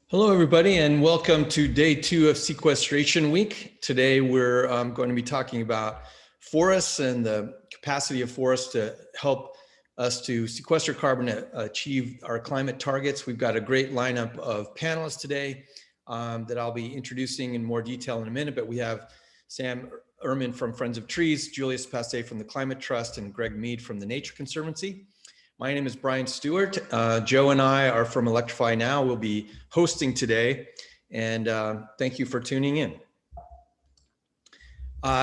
Hello, everybody, and welcome to day 2 of Sequestration Week. Today, we're going to be talking about forests and the capacity of forests to help us to sequester carbon to achieve our climate targets. We've got a great lineup of panelists today that I'll be introducing in more detail in a minute, but we have Sam Ehrman from Friends of Trees, Julius Pasay from the Climate Trust, and Greg Meade from the Nature Conservancy. My name is Brian Stewart. Joe and I are from Electrify Now. We'll be hosting today, and thank you for tuning in.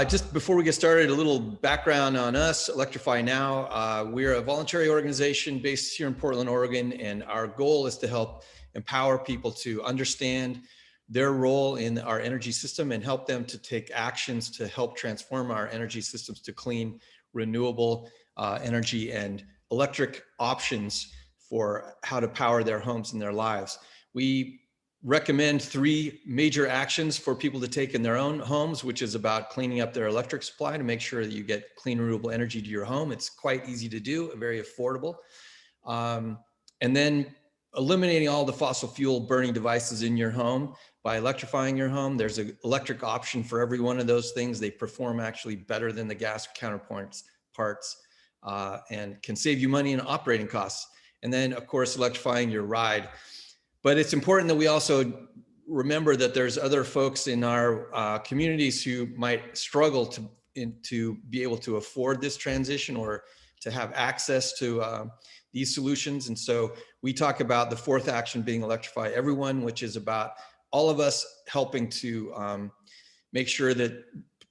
Just before we get started, a little background on us, Electrify Now. We're a voluntary organization based here in Portland, Oregon, and our goal is to help empower people to understand their role in our energy system and help them to take actions to help transform our energy systems to clean, renewable energy and electric options for how to power their homes and their lives. We recommend 3 major actions for people to take in their own homes, which is about cleaning up their electric supply to make sure that you get clean, renewable energy to your home. It's quite easy to do, very affordable. And then eliminating all the fossil fuel burning devices in your home by electrifying your home. There's an electric option for every one of those things. They perform actually better than the gas counterparts and can save you money in operating costs. And then, of course, electrifying your ride. But it's important that we also remember that there's other folks in our communities who might struggle to be able to afford this transition or to have access to these solutions. And so we talk about the 4th action being electrify everyone, which is about all of us helping to make sure that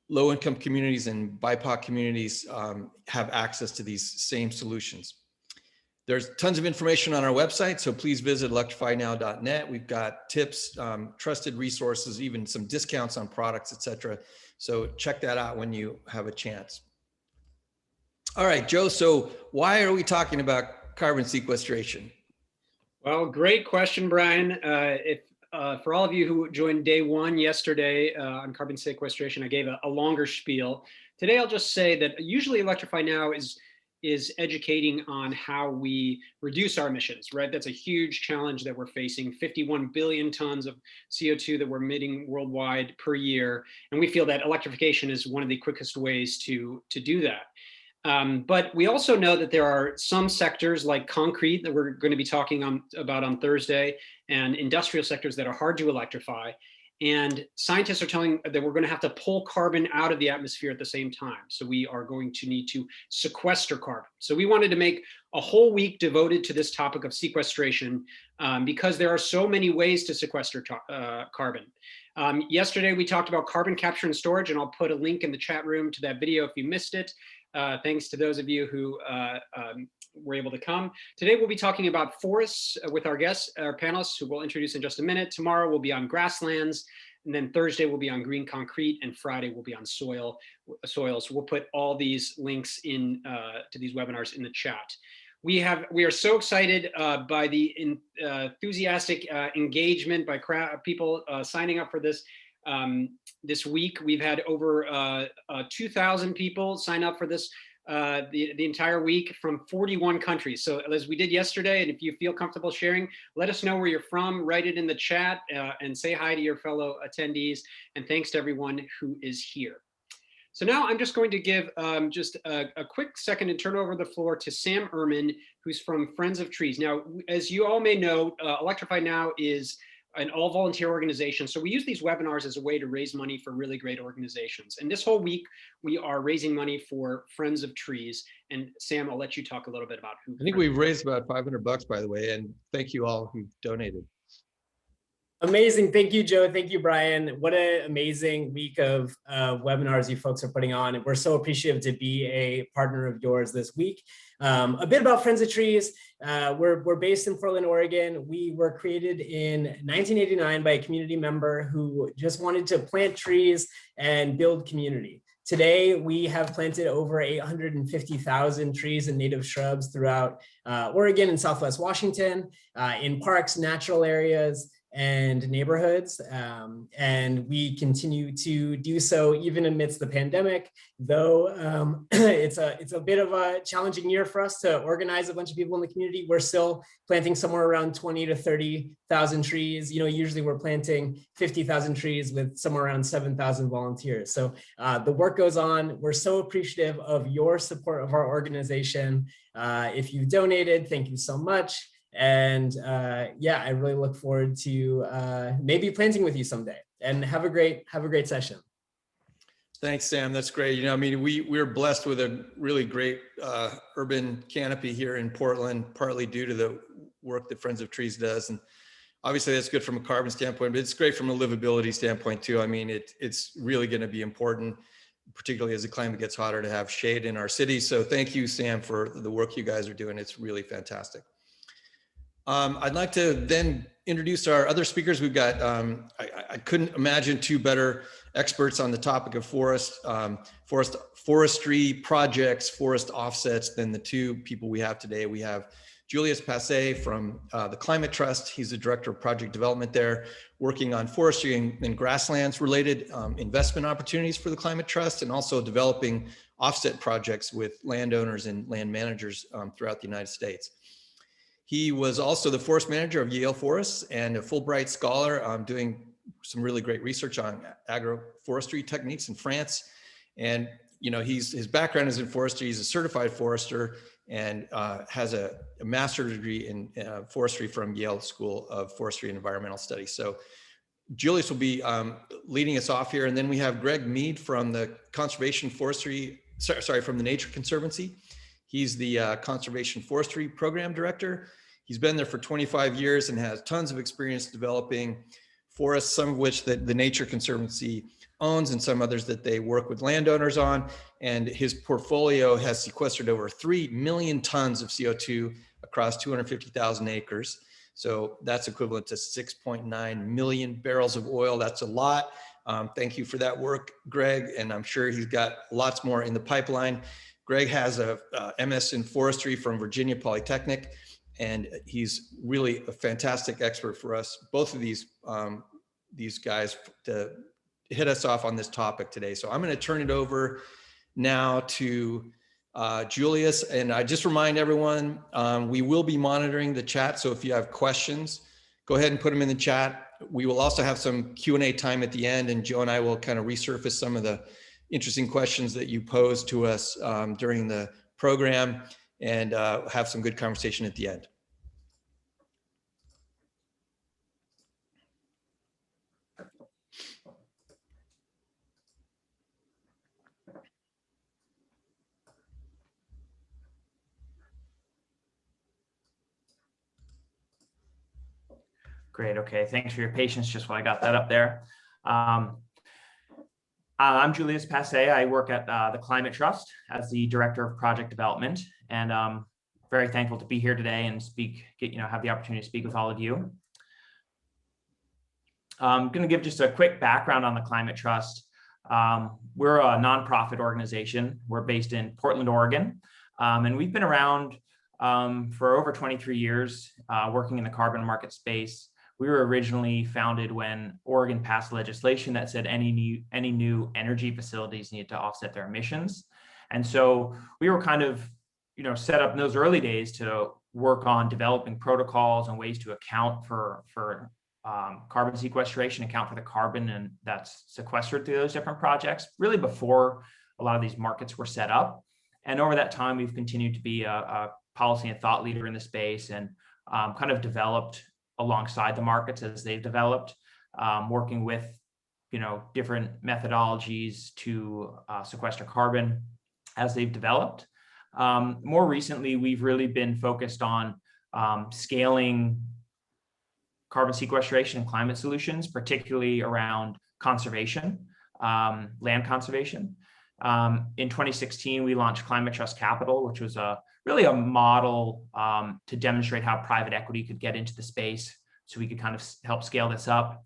low-income communities and BIPOC communities have access to these same solutions. There's tons of information on our website, so please visit electrifynow.net. We've got tips, trusted resources, even some discounts on products, etc. So check that out when you have a chance. All right, Joe, so why are we talking about carbon sequestration? Well, great question, Brian. For all of you who joined day 1 yesterday on carbon sequestration, I gave a longer spiel. Today, I'll just say that usually Electrify Now is educating on how we reduce our emissions, right? That's a huge challenge that we're facing, 51 billion tons of CO2 that we're emitting worldwide per year. And we feel that electrification is one of the quickest ways to do that. But we also know that there are some sectors like concrete that we're going to be talking about on Thursday and industrial sectors that are hard to electrify. And scientists are telling that we're going to have to pull carbon out of the atmosphere at the same time. So we are going to need to sequester carbon. So we wanted to make a whole week devoted to this topic of sequestration because there are so many ways to sequester carbon. Yesterday, we talked about carbon capture and storage, and I'll put a link in the chat room to that video if you missed it. Thanks to those of you who were able to come. Today, we'll be talking about forests with our guests, our panelists, who we'll introduce in just a minute. Tomorrow, we'll be on grasslands. And then Thursday, we'll be on green concrete. And Friday, we'll be on soils. We'll put all these links in to these webinars in the chat. We are so excited by the enthusiastic engagement by people signing up for this. This week, we've had over 2,000 people sign up for this the entire week from 41 countries. So as we did yesterday, and if you feel comfortable sharing, let us know where you're from, write it in the chat, and say hi to your fellow attendees. And thanks to everyone who is here. So now I'm just going to give just a quick second and turn over the floor to Sam Ehrman, who's from Friends of Trees. Now, as you all may know, Electrify Now is an all-volunteer organization. So we use these webinars as a way to raise money for really great organizations. And this whole week, we are raising money for Friends of Trees. And Sam, I'll let you talk a little bit about who. I think we've raised about $500, by the way, and thank you all who donated. Amazing. Thank you, Joe. Thank you, Brian. What an amazing week of webinars you folks are putting on. And we're so appreciative to be a partner of yours this week. A bit about Friends of Trees. We're based in Portland, Oregon. We were created in 1989 by a community member who just wanted to plant trees and build community. Today, we have planted over 850,000 trees and native shrubs throughout Oregon and Southwest Washington, in parks, natural areas, and neighborhoods. And we continue to do so even amidst the pandemic, though it's a bit of a challenging year for us to organize a bunch of people in the community. We're still planting somewhere around 20 to 30,000 trees. Usually we're planting 50,000 trees with somewhere around 7,000 volunteers. So the work goes on. We're so appreciative of your support of our organization. If you've donated, thank you so much. And yeah, I really look forward to maybe planting with you someday. And have a great session. Thanks, Sam. That's great. We're blessed with a really great urban canopy here in Portland, partly due to the work that Friends of Trees does. And obviously that's good from a carbon standpoint, but it's great from a livability standpoint too. It's really going to be important, particularly as the climate gets hotter, to have shade in our cities. So thank you, Sam, for the work you guys are doing. It's really fantastic. I'd like to then introduce our other speakers. We've got, I couldn't imagine two better experts on the topic of forestry projects, forest offsets than the two people we have today. We have Julius Pasay from the Climate Trust. He's the Director of Project Development there, working on forestry and grasslands related investment opportunities for the Climate Trust, and also developing offset projects with landowners and land managers throughout the United States. He was also the forest manager of Yale Forests and a Fulbright scholar doing some really great research on agroforestry techniques in France. And his background is in forestry. He's a certified forester and has a master's degree in forestry from Yale School of Forestry and Environmental Studies. So Julius will be leading us off here. And then we have Greg Meade from the from the Nature Conservancy. He's the Conservation Forestry Program Director. He's been there for 25 years and has tons of experience developing forests, some of which the Nature Conservancy owns and some others that they work with landowners on. And his portfolio has sequestered over 3 million tons of CO2 across 250,000 acres. So that's equivalent to 6.9 million barrels of oil. That's a lot. Thank you for that work, Greg. And I'm sure he's got lots more in the pipeline. Greg has a MS in forestry from Virginia Polytechnic, and he's really a fantastic expert for us, both of these guys, to hit us off on this topic today. So I'm going to turn it over now to Julius, and I just remind everyone, we will be monitoring the chat. So if you have questions, go ahead and put them in the chat. We will also have some Q&A time at the end, and Joe and I will kind of resurface some of the interesting questions that you posed to us during the program, and have some good conversation at the end. Great. Okay. Thanks for your patience just while I got that up there. I'm Julius Pasay. I work at the Climate Trust as the Director of Project Development, and I'm very thankful to be here today and have the opportunity to speak with all of you. I'm going to give just a quick background on the Climate Trust. We're a nonprofit organization. We're based in Portland, Oregon, and we've been around for over 23 years working in the carbon market space. We were originally founded when Oregon passed legislation that said any new energy facilities needed to offset their emissions. And so we were kind of, set up in those early days to work on developing protocols and ways to account for carbon sequestration, account for the carbon and that's sequestered through those different projects, really before a lot of these markets were set up. And over that time, we've continued to be a policy and thought leader in the space, and kind of developed alongside the markets as they've developed, working with different methodologies to sequester carbon as they've developed. More recently, we've really been focused on scaling carbon sequestration and climate solutions, particularly around conservation, land conservation. In 2016, we launched Climate Trust Capital, which was really a model to demonstrate how private equity could get into the space, so we could kind of help scale this up.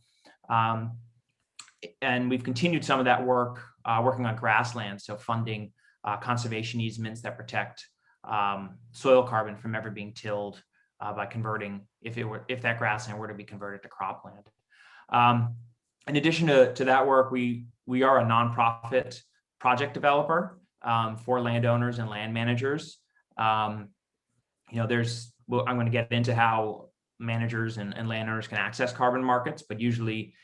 And we've continued some of that work working on grasslands, so funding conservation easements that protect soil carbon from ever being tilled by converting, if that grassland were to be converted to cropland. In addition to that work, we are a nonprofit project developer for landowners and land managers. I'm going to get into how managers and landowners can access carbon markets, but usually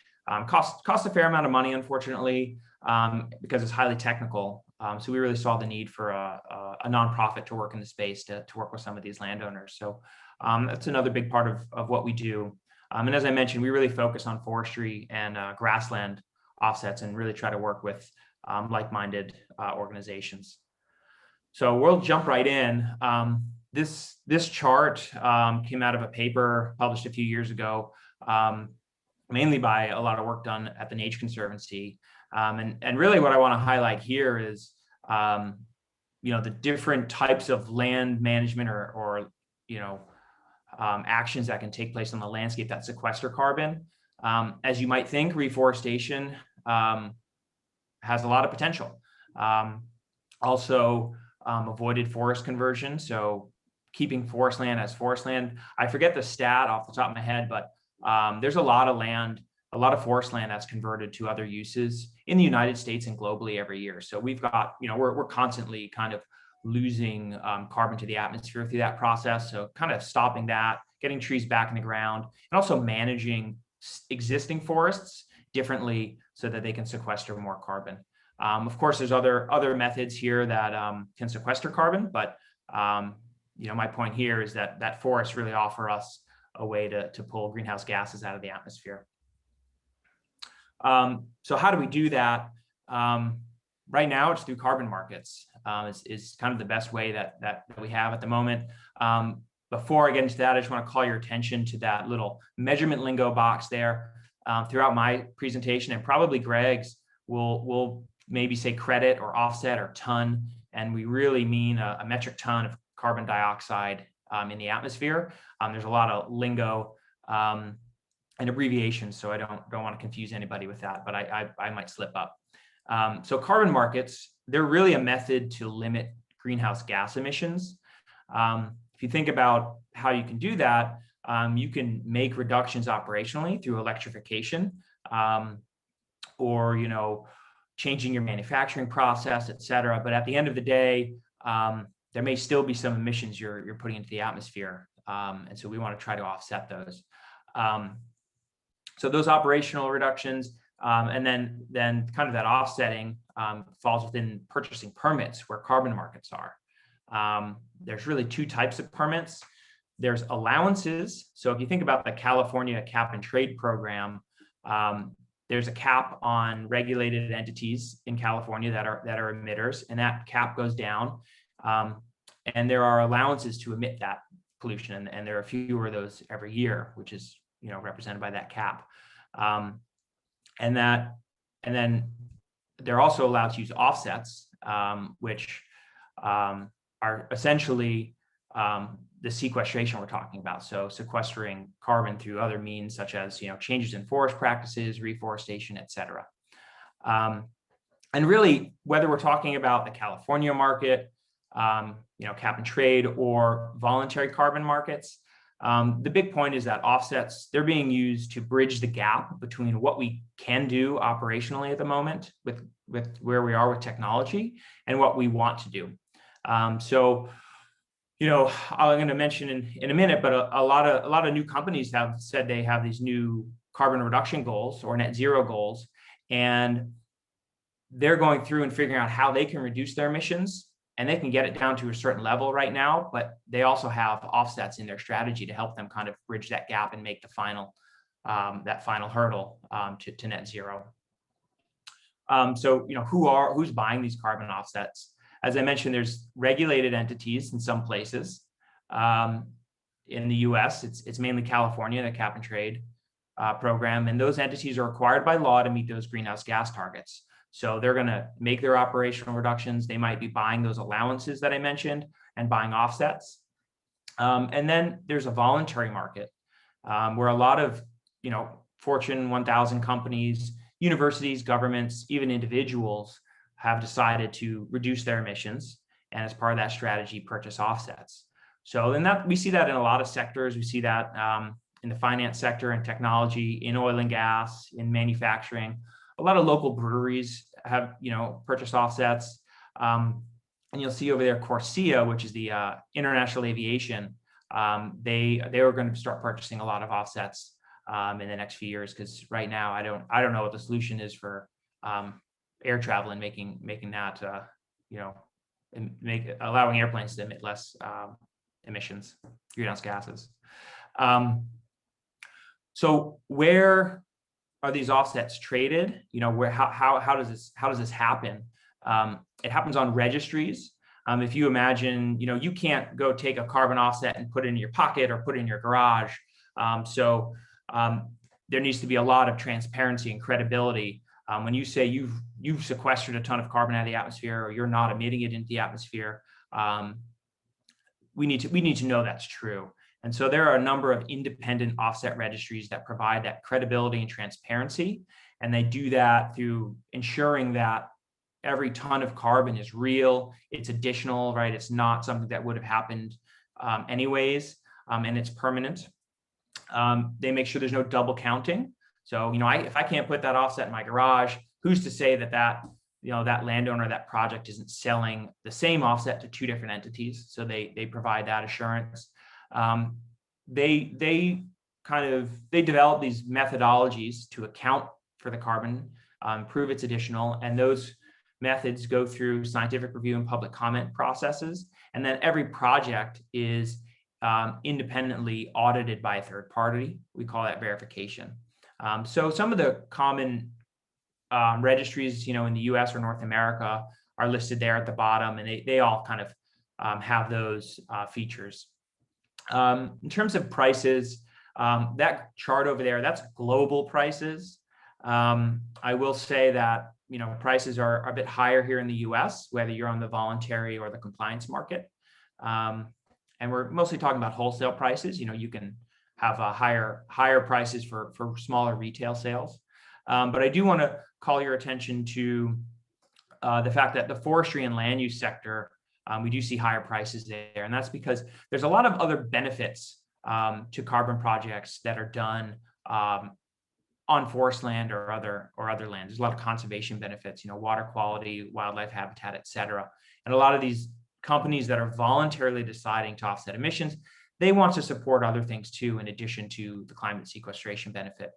cost a fair amount of money, unfortunately, because it's highly technical. So we really saw the need for a nonprofit to work in the space to work with some of these landowners. So that's another big part of what we do. And as I mentioned, we really focus on forestry and grassland offsets and really try to work with like-minded organizations. So we'll jump right in. This chart came out of a paper published a few years ago, mainly by a lot of work done at the Meade Conservancy. And really what I want to highlight here is, the different types of land management or actions that can take place on the landscape that sequester carbon. As you might think, reforestation has a lot of potential. Also, avoided forest conversion. So keeping forest land as forest land. I forget the stat off the top of my head, but there's a lot of land, a lot of forest land that's converted to other uses in the United States and globally every year. So we've got, we're constantly kind of losing carbon to the atmosphere through that process. So kind of stopping that, getting trees back in the ground, and also managing existing forests differently so that they can sequester more carbon. Of course, there's other methods here that can sequester carbon, but my point here is that forests really offer us a way to pull greenhouse gases out of the atmosphere. So how do we do that? Right now, it's through carbon markets. Is kind of the best way that we have at the moment. Before I get into that, I just want to call your attention to that little measurement lingo box there. Throughout my presentation, and probably Greg's, we'll maybe say credit or offset or ton, and we really mean a metric ton of carbon dioxide in the atmosphere. There's a lot of lingo and abbreviations, so I don't want to confuse anybody with that, but I might slip up. So carbon markets, they're really a method to limit greenhouse gas emissions. If you think about how you can do that, you can make reductions operationally through electrification, or changing your manufacturing process, et cetera. But at the end of the day, there may still be some emissions you're putting into the atmosphere, and so we want to try to offset those. So those operational reductions, and then kind of that offsetting falls within purchasing permits where carbon markets are. There's really two types of permits. There's allowances. So if you think about the California cap and trade program, there's a cap on regulated entities in California that are emitters, and that cap goes down. And there are allowances to emit that pollution, and there are fewer of those every year, which is represented by that cap. And then they're also allowed to use offsets, which are essentially the sequestration we're talking about. So sequestering carbon through other means, such as changes in forest practices, reforestation, et cetera. And really, whether we're talking about the California market, cap and trade, or voluntary carbon markets, the big point is that offsets, they're being used to bridge the gap between what we can do operationally at the moment with where we are with technology and what we want to do. So I'm going to mention in a minute, but a lot of new companies have said they have these new carbon reduction goals or net zero goals, and they're going through and figuring out how they can reduce their emissions, and they can get it down to a certain level right now, but they also have offsets in their strategy to help them kind of bridge that gap and make the final hurdle to net zero. So who's buying these carbon offsets? As I mentioned, there's regulated entities in some places. In the US, it's mainly California, the cap and trade program, and those entities are required by law to meet those greenhouse gas targets. So they're going to make their operational reductions. They might be buying those allowances that I mentioned and buying offsets. And then there's a voluntary market where a lot of Fortune 1000 companies, universities, governments, even individuals have decided to reduce their emissions, and as part of that strategy, purchase offsets. So then that we see that in a lot of sectors. We see that in the finance sector and technology, in oil and gas, in manufacturing. A lot of local breweries have, purchased offsets. And you'll see over there Corsia, which is the international aviation. They were going to start purchasing a lot of offsets in the next few years, because right now I don't know what the solution is for air travel and making that allowing airplanes to emit less emissions, greenhouse gases. So where are these offsets traded? How does this happen? It happens on registries. If you imagine, you can't go take a carbon offset and put it in your pocket or put it in your garage. So there needs to be a lot of transparency and credibility. When you say you've sequestered a ton of carbon out of the atmosphere, or you're not emitting it into the atmosphere, we need to know that's true. And so there are a number of independent offset registries that provide that credibility and transparency. And they do that through ensuring that every ton of carbon is real, it's additional, right? It's not something that would have happened anyways, and it's permanent. They make sure there's no double counting. So, if I can't put that offset in my garage, who's to say that landowner, that project isn't selling the same offset to two different entities? So they provide that assurance. They develop these methodologies to account for the carbon, prove it's additional, and those methods go through scientific review and public comment processes. And then every project is independently audited by a third party. We call that verification. So some of the common registries, in the US or North America are listed there at the bottom, and they all kind of have those features. In terms of prices, that chart over there, that's global prices. I will say that, prices are a bit higher here in the US, whether you're on the voluntary or the compliance market. And we're mostly talking about wholesale prices. You can have higher prices for smaller retail sales. But I do want to call your attention to the fact that the forestry and land use sector, we do see higher prices there. And that's because there's a lot of other benefits to carbon projects that are done on forest land or other land. There's a lot of conservation benefits, water quality, wildlife habitat, et cetera. And a lot of these companies that are voluntarily deciding to offset emissions, they want to support other things too, in addition to the climate sequestration benefit.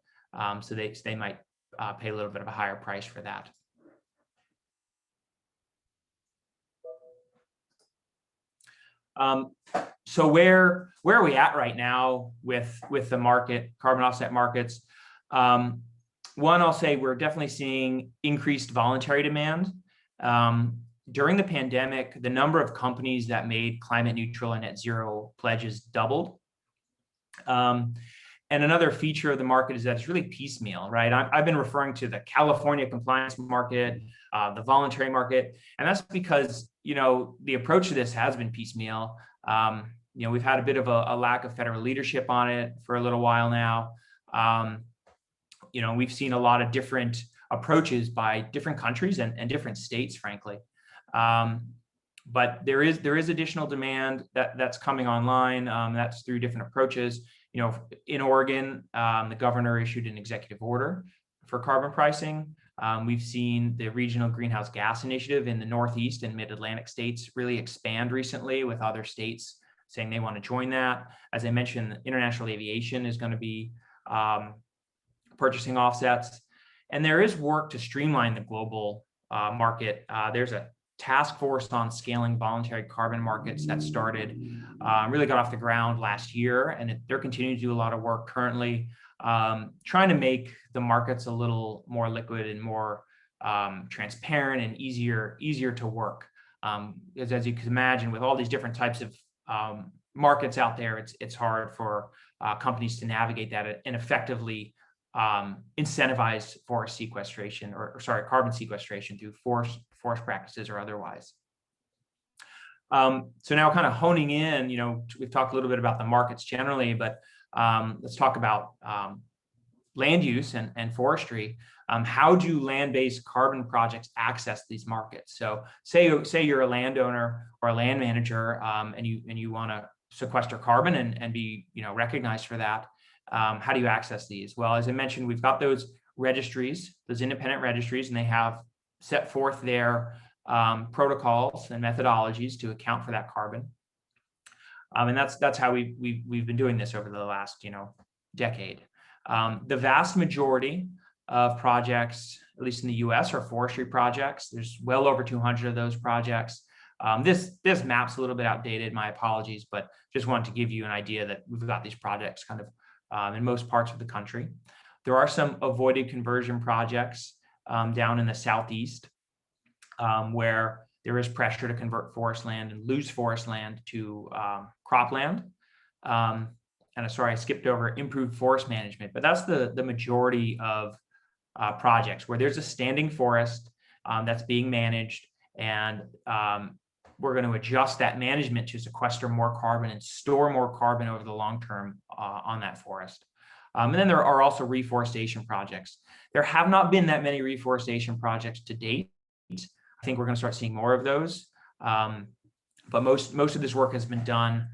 So they might pay a little bit of a higher price for that. So where are we at right now with the market, carbon offset markets? One, I'll say we're definitely seeing increased voluntary demand. During the pandemic, the number of companies that made climate neutral and net zero pledges doubled. And another feature of the market is that it's really piecemeal, right? I've been referring to the California compliance market, the voluntary market, and that's because, the approach to this has been piecemeal. We've had a bit of a lack of federal leadership on it for a little while now. We've seen a lot of different approaches by different countries and different states, frankly. But there is additional demand that's coming online. That's through different approaches. In Oregon, the governor issued an executive order for carbon pricing. We've seen the regional greenhouse gas initiative in the Northeast and Mid-Atlantic states really expand recently, with other states saying they want to join that. As I mentioned, international aviation is going to be purchasing offsets. And there is work to streamline the global market. There's a task force on scaling voluntary carbon markets that started, really got off the ground last year, and they're continuing to do a lot of work currently, trying to make the markets a little more liquid and more transparent and easier to work. Because as you can imagine, with all these different types of markets out there, it's hard for companies to navigate that and effectively incentivize forest sequestration carbon sequestration through forest practices or otherwise. So now kind of honing in, we've talked a little bit about the markets generally, but let's talk about land use and forestry. How do land-based carbon projects access these markets? So say you're a landowner or a land manager, and you want to sequester carbon and be, recognized for that. How do you access these? Well, as I mentioned, we've got those registries, those independent registries, and they have set forth their protocols and methodologies to account for that carbon. And that's how we've been doing this over the last, decade. The vast majority of projects, at least in the US, are forestry projects. There's well over 200 of those projects. This map's a little bit outdated, my apologies, but just wanted to give you an idea that we've got these projects kind of in most parts of the country. There are some avoided conversion projects down in the Southeast where there is pressure to convert forest land and lose forest land to cropland. And sorry, I skipped over improved forest management, but that's the majority of projects where there's a standing forest that's being managed, and we're going to adjust that management to sequester more carbon and store more carbon over the long term on that forest. And then there are also reforestation projects. There have not been that many reforestation projects to date. I think we're going to start seeing more of those, but most of this work has been done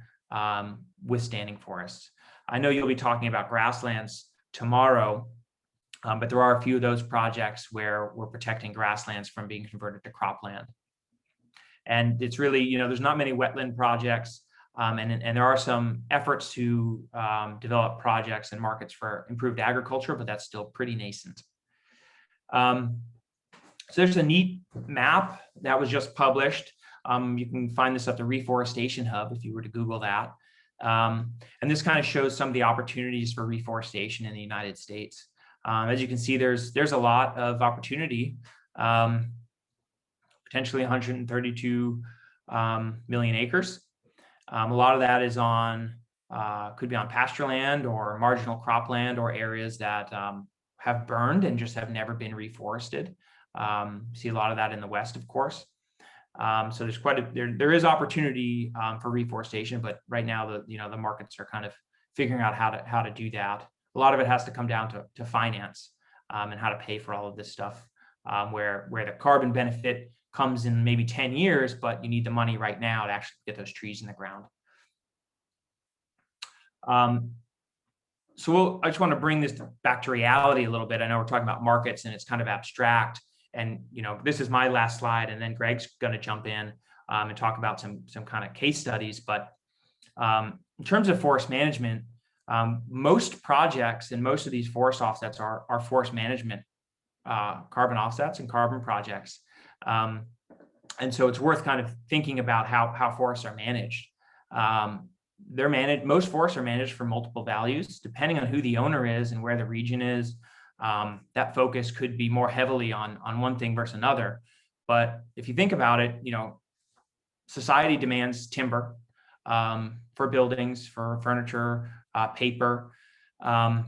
with standing forests. I know you'll be talking about grasslands tomorrow, but there are a few of those projects where we're protecting grasslands from being converted to cropland. And it's really, there's not many wetland projects, and there are some efforts to develop projects and markets for improved agriculture, but that's still pretty nascent. So there's a neat map that was just published. You can find this at the Reforestation Hub if you were to Google that. And this kind of shows some of the opportunities for reforestation in the United States. As you can see, there's a lot of opportunity, potentially 132 million acres. A lot of that is could be on pasture land or marginal cropland or areas that have burned and just have never been reforested. See a lot of that in the West, of course. So there's there is opportunity for reforestation, but right now the markets are kind of figuring out how to do that. A lot of it has to come down to finance and how to pay for all of this stuff, where the carbon benefit comes in maybe 10 years, but you need the money right now to actually get those trees in the ground. So I just want to bring this back to reality a little bit. I know we're talking about markets and it's kind of abstract. And this is my last slide, and then Greg's going to jump in and talk about some kind of case studies. But in terms of forest management, most projects and most of these forest offsets are forest management carbon offsets and carbon projects. And so it's worth kind of thinking about how forests are managed. Most forests are managed for multiple values, depending on who the owner is and where the region is. That focus could be more heavily on one thing versus another. But if you think about it, society demands timber for buildings, for furniture, paper, and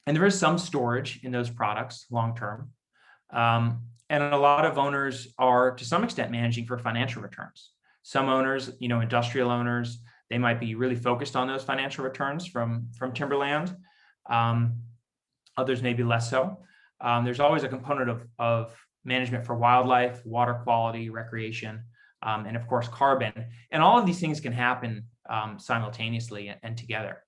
there is some storage in those products long term. And a lot of owners are, to some extent, managing for financial returns. Some owners, industrial owners, they might be really focused on those financial returns from timberland. Others maybe less so. There's always a component of management for wildlife, water quality, recreation, and of course carbon. And all of these things can happen simultaneously and together.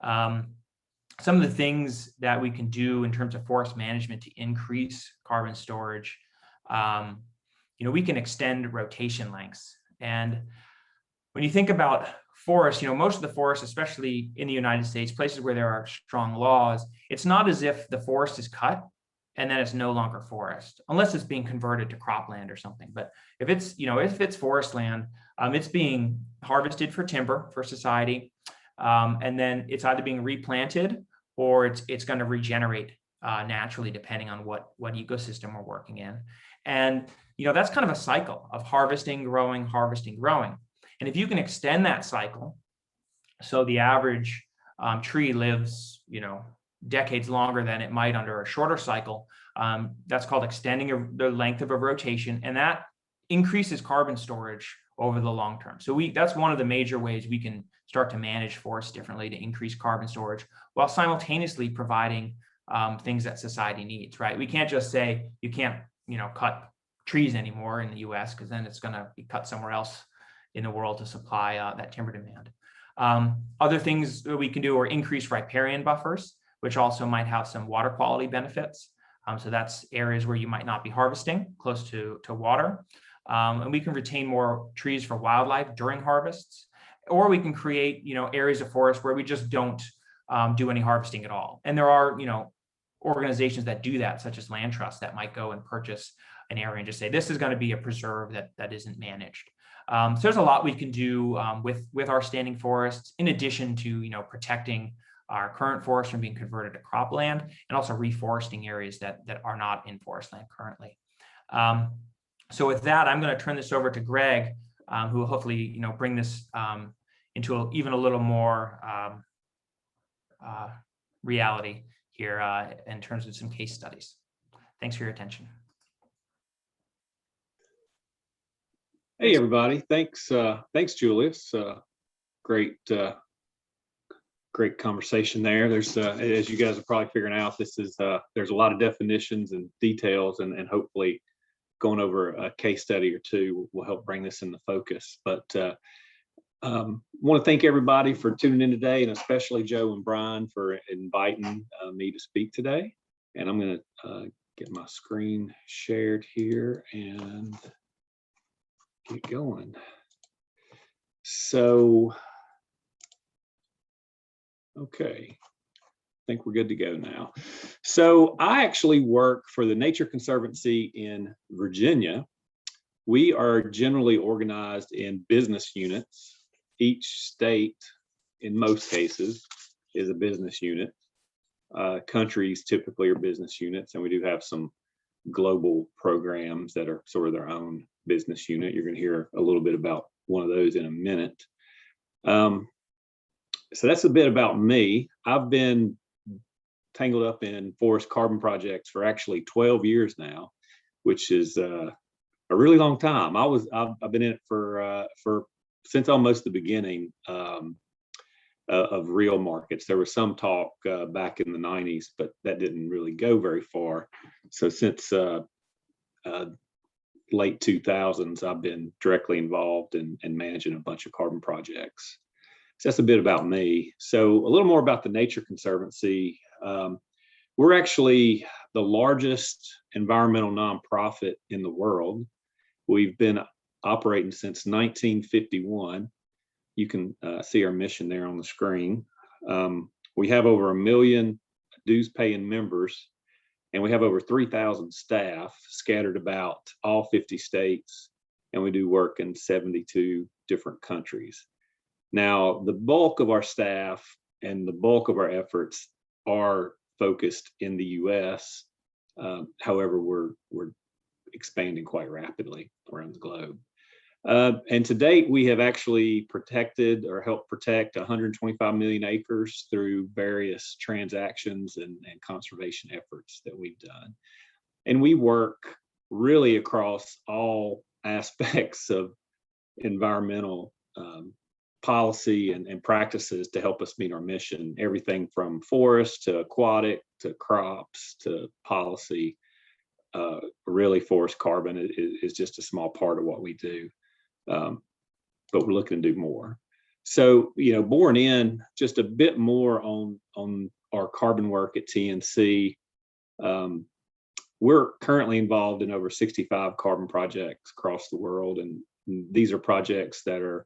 Some of the things that we can do in terms of forest management to increase carbon storage, we can extend rotation lengths. And when you think about forests, most of the forests, especially in the United States, places where there are strong laws, it's not as if the forest is cut and then it's no longer forest, unless it's being converted to cropland or something. But if it's forest land, it's being harvested for timber for society, and then it's either being replanted or it's going to regenerate naturally, depending on what ecosystem we're working in. And that's kind of a cycle of harvesting, growing, harvesting, growing. And if you can extend that cycle, so the average tree lives, decades longer than it might under a shorter cycle, that's called extending the length of a rotation, and that increases carbon storage over the long term. So that's one of the major ways we can start to manage forests differently to increase carbon storage while simultaneously providing things that society needs, right? We can't just say you can't, cut trees anymore in the US, because then it's going to be cut somewhere else in the world to supply that timber demand. Other things that we can do are increase riparian buffers, which also might have some water quality benefits. So that's areas where you might not be harvesting close to water. And we can retain more trees for wildlife during harvests, or we can create, areas of forest where we just don't do any harvesting at all. And there are, organizations that do that, such as land trusts, that might go and purchase an area and just say, this is going to be a preserve that isn't managed. So there's a lot we can do with our standing forests, in addition to, protecting our current forests from being converted to cropland, and also reforesting areas that are not in forest land currently. So with that, I'm going to turn this over to Greg, who will hopefully, bring this into even a little more reality here in terms of some case studies. Thanks for your attention. Hey everybody, thanks Julius. Great conversation there. There's as you guys are probably figuring out, there's a lot of definitions and details, and hopefully going over a case study or two will help bring this into focus. But want to thank everybody for tuning in today, and especially Joe and Brian for inviting me to speak today. And I'm going to get my screen shared here and get going. So, okay, I think we're good to go now. So I actually work for the Nature Conservancy in Virginia. We are generally organized in business units. Each state, in most cases, is a business unit. Countries typically are business units, and we do have some global programs that are sort of their own business unit. You're going to hear a little bit about one of those in a minute. So that's a bit about me. I've been tangled up in forest carbon projects for actually 12 years now, which is a really long time. I've been in it for since almost the beginning of real markets. There was some talk back in the 90s, but that didn't really go very far. So since late 2000s, I've been directly involved in managing a bunch of carbon projects. So that's a bit about me. So a little more about the Nature Conservancy. We're actually the largest environmental nonprofit in the world. We've been operating since 1951. You can see our mission there on the screen. We have over 1 million dues paying members, and we have over 3,000 staff scattered about all 50 states, and we do work in 72 different countries. Now, the bulk of our staff and the bulk of our efforts are focused in the US. However, we're expanding quite rapidly around the globe. And to date, we have actually protected or helped protect 125 million acres through various transactions and conservation efforts that we've done. And we work really across all aspects of environmental policy and practices to help us meet our mission. Everything from forest to aquatic to crops to policy. Really, forest carbon is just a small part of what we do. But we're looking to do more. So, born in just a bit more on our carbon work at TNC. We're currently involved in over 65 carbon projects across the world, and these are projects that are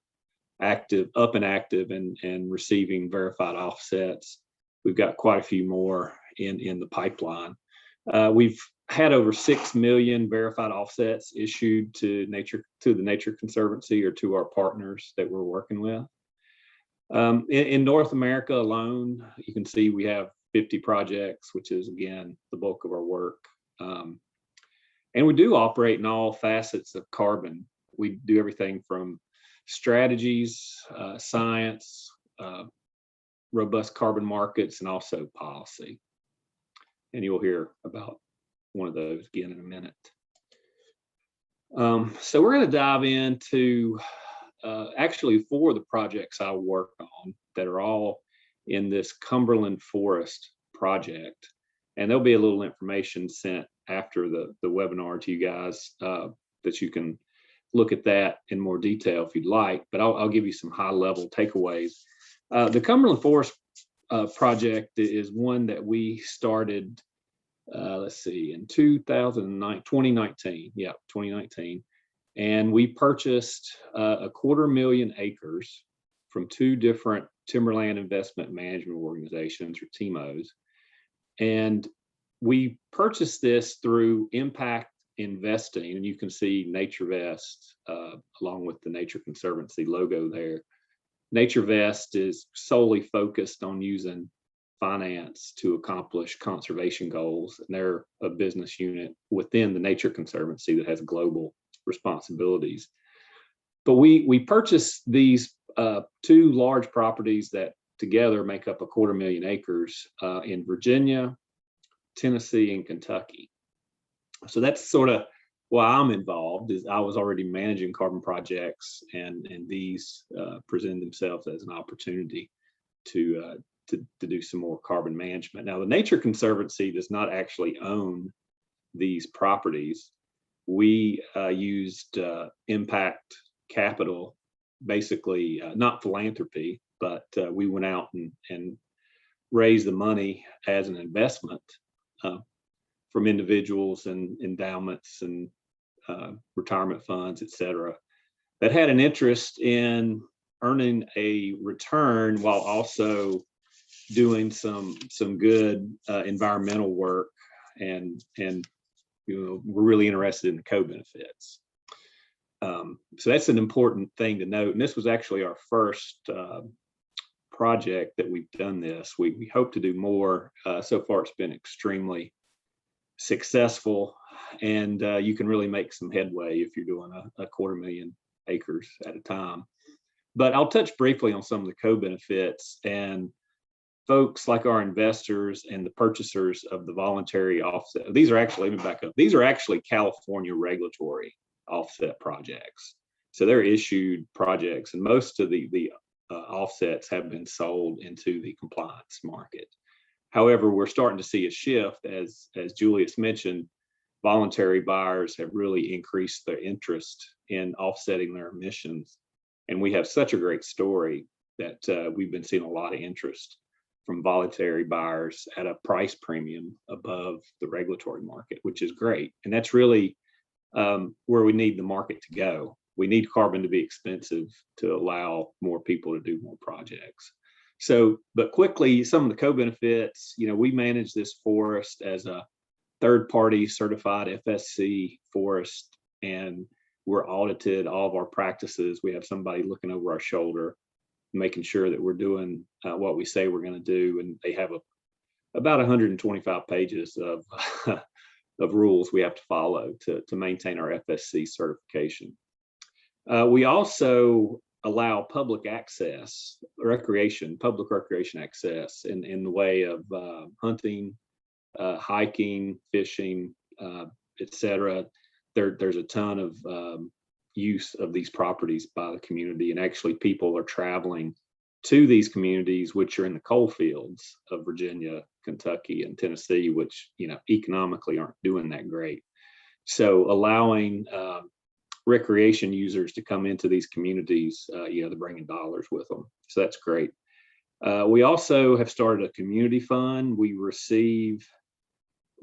up and active and receiving verified offsets. We've got quite a few more in the pipeline. We've had over 6 million verified offsets issued to the Nature Conservancy or to our partners that we're working with. In North America alone, you can see we have 50 projects, which is again the bulk of our work. And we do operate in all facets of carbon. We do everything from strategies, science, robust carbon markets, and also policy. And you'll hear about one of those again in a minute. So we're going to dive into actually 4 of the projects I work on that are all in this Cumberland Forest project. And there'll be a little information sent after the webinar to you guys that you can look at that in more detail if you'd like, but I'll give you some high level takeaways. The Cumberland Forest project is one that we started, let's see, in 2019. Yeah, 2019. And we purchased 250,000 acres from two different timberland investment management organizations, or TIMOs. And we purchased this through impact investing, and you can see NatureVest along with the Nature Conservancy logo there. NatureVest is solely focused on using finance to accomplish conservation goals, and they're a business unit within the Nature Conservancy that has global responsibilities. But we purchased these two large properties that together make up 250,000 acres in Virginia, Tennessee, and Kentucky. So that's sort of why I'm involved. Is I was already managing carbon projects, and these presented themselves as an opportunity to do some more carbon management. Now, the Nature Conservancy does not actually own these properties. We used impact capital, basically not philanthropy, but we went out and raised the money as an investment from individuals and endowments and retirement funds, et cetera, that had an interest in earning a return while also doing some good environmental work, and we're really interested in the co-benefits. So that's an important thing to note. And this was actually our first project that we've done this. We hope to do more. So far, it's been extremely successful, and you can really make some headway if you're doing a 250,000 acres at a time. But I'll touch briefly on some of the co-benefits. And folks like our investors and the purchasers of the voluntary offset, these are actually, let me back up, these are actually California regulatory offset projects. So they're issued projects, and most of the offsets have been sold into the compliance market. However, we're starting to see a shift, as Julius mentioned. Voluntary buyers have really increased their interest in offsetting their emissions, and we have such a great story that we've been seeing a lot of interest from voluntary buyers at a price premium above the regulatory market, which is great. And that's really where we need the market to go. We need carbon to be expensive to allow more people to do more projects. So, but quickly, some of the co-benefits, we manage this forest as a third-party certified FSC forest, and we're audited, all of our practices. We have somebody looking over our shoulder, making sure that we're doing what we say we're going to do. And they have about 125 pages of of rules we have to follow to maintain our FSC certification. We also allow public access, public recreation access in the way of hunting, hiking, fishing, etc. There's a ton of use of these properties by the community, and actually people are traveling to these communities, which are in the coal fields of Virginia, Kentucky, and Tennessee, which economically aren't doing that great. So allowing recreation users to come into these communities, they're bringing dollars with them. So that's great. We also have started a community fund. We receive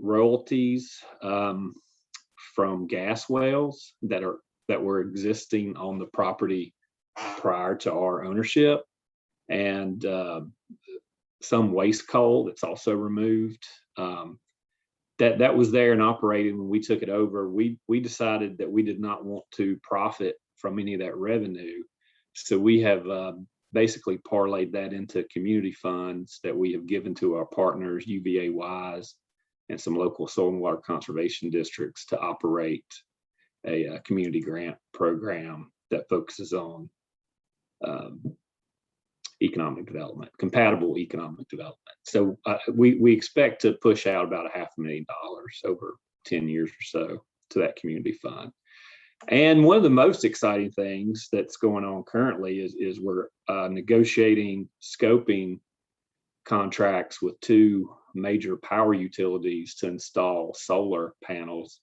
royalties from gas wells that were existing on the property prior to our ownership, and some waste coal that's also removed. That was there and operating when we took it over. We decided that we did not want to profit from any of that revenue, so we have basically parlayed that into community funds that we have given to our partners, UVA Wise, and some local soil and water conservation districts to operate a community grant program that focuses on economic development, compatible economic development. So we expect to push out about $500,000 over 10 years or so to that community fund. And one of the most exciting things that's going on currently is we're negotiating scoping contracts with two major power utilities to install solar panels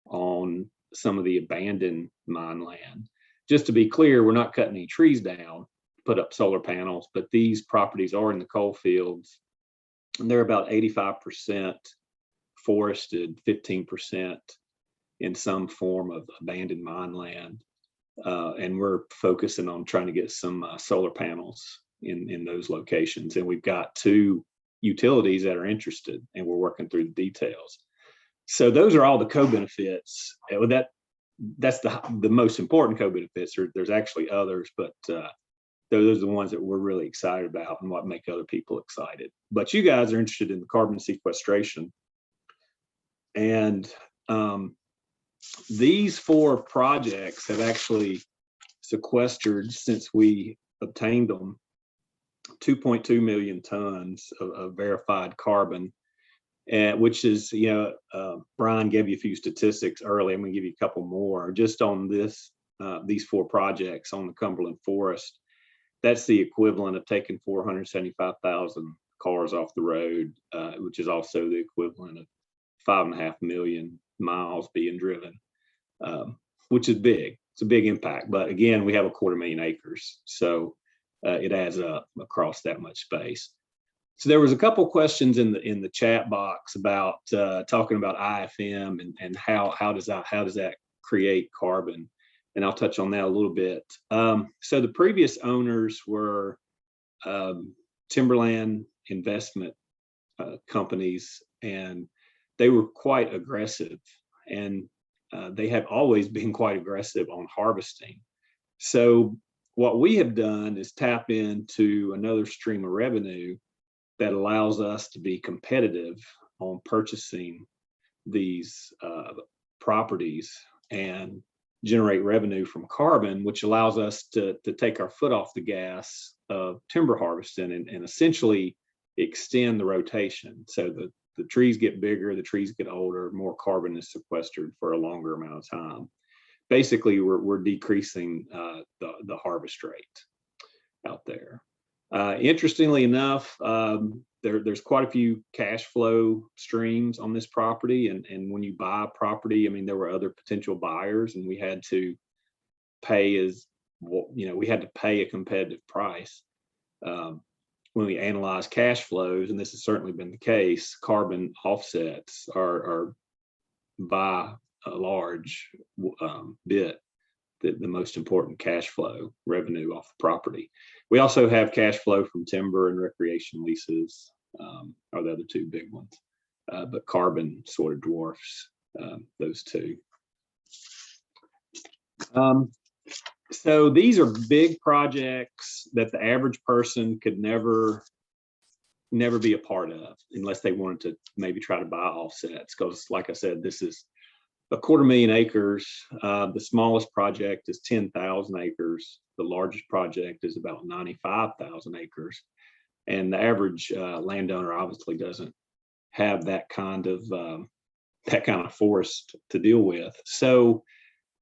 on some of the abandoned mine land. Just to be clear, we're not cutting any trees down, put up solar panels, but these properties are in the coal fields, and they're about 85% forested, 15% in some form of abandoned mine land. And we're focusing on trying to get some solar panels in those locations. And we've got 2 utilities that are interested, and we're working through the details. So those are all the co-benefits. That's the most important co-benefits. There's actually others, but those are the ones that we're really excited about and what make other people excited. But you guys are interested in the carbon sequestration. And these 4 projects have actually sequestered, since we obtained them, 2.2 million tons of verified carbon, which is, Brian gave you a few statistics early. I'm going to give you a couple more. Just on these 4 projects on the Cumberland Forest, that's the equivalent of taking 475,000 cars off the road, which is also the equivalent of 5.5 million miles being driven, which is big. It's a big impact. But again, we have 250,000 acres, so it adds up across that much space. So there was a couple questions in the chat box about talking about IFM and how does that create carbon, and I'll touch on that a little bit. So the previous owners were timberland investment companies, and they were quite aggressive, and they have always been quite aggressive on harvesting. So what we have done is tap into another stream of revenue that allows us to be competitive on purchasing these properties and generate revenue from carbon, which allows us to take our foot off the gas of timber harvesting and essentially extend the rotation. So the trees get bigger, the trees get older, more carbon is sequestered for a longer amount of time. Basically, we're decreasing the harvest rate out there. Interestingly enough, there's quite a few cash flow streams on this property, and when you buy a property, I mean, there were other potential buyers, and we had to pay we had to pay a competitive price. When we analyze cash flows, and this has certainly been the case, carbon offsets are by a large bit the most important cash flow revenue off the property. We also have cash flow from timber and recreation leases, are the other 2 big ones, but carbon sort of dwarfs those 2. So these are big projects that the average person could never be a part of unless they wanted to maybe try to buy offsets, because like I said, this is 250,000 acres. The smallest project is 10,000 acres. The largest project is about 95,000 acres. And the average landowner obviously doesn't have that kind of forest to deal with. So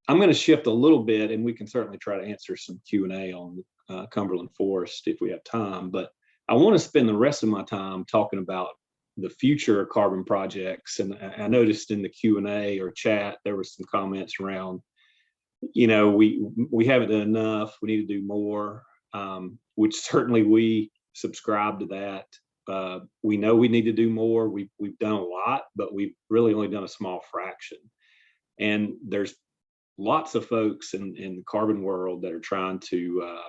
I'm going to shift a little bit, and we can certainly try to answer some Q&A on Cumberland Forest if we have time. But I want to spend the rest of my time talking about the future carbon projects. And I noticed in the Q&A or chat, there was some comments around, we haven't done enough, we need to do more, which certainly we subscribe to that. We know we need to do more. We've done a lot, but we've really only done a small fraction. And there's lots of folks in the carbon world that are trying to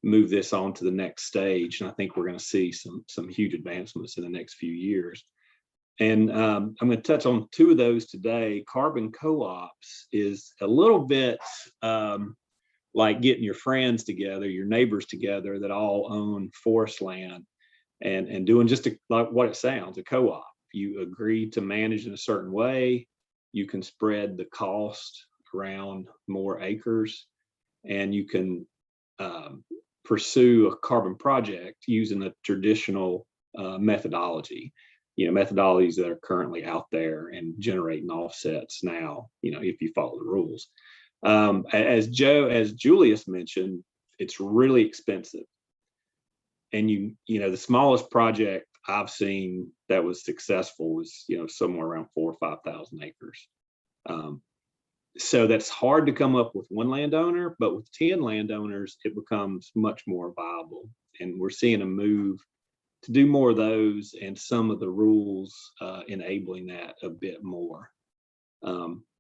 move this on to the next stage. And I think we're going to see some huge advancements in the next few years. And I'm going to touch on 2 of those today. Carbon co-ops is a little bit like getting your friends together, your neighbors together that all own forest land and doing just like what it sounds, a co-op. You agree to manage in a certain way. You can spread the cost around more acres, and you can pursue a carbon project using a traditional methodology, methodologies that are currently out there and generating offsets now, if you follow the rules. As Julius mentioned, it's really expensive. And the smallest project I've seen that was successful was, somewhere around 4,000 or 5,000 acres. So that's hard to come up with one landowner, but with 10 landowners, it becomes much more viable. And we're seeing a move to do more of those, and some of the rules enabling that a bit more.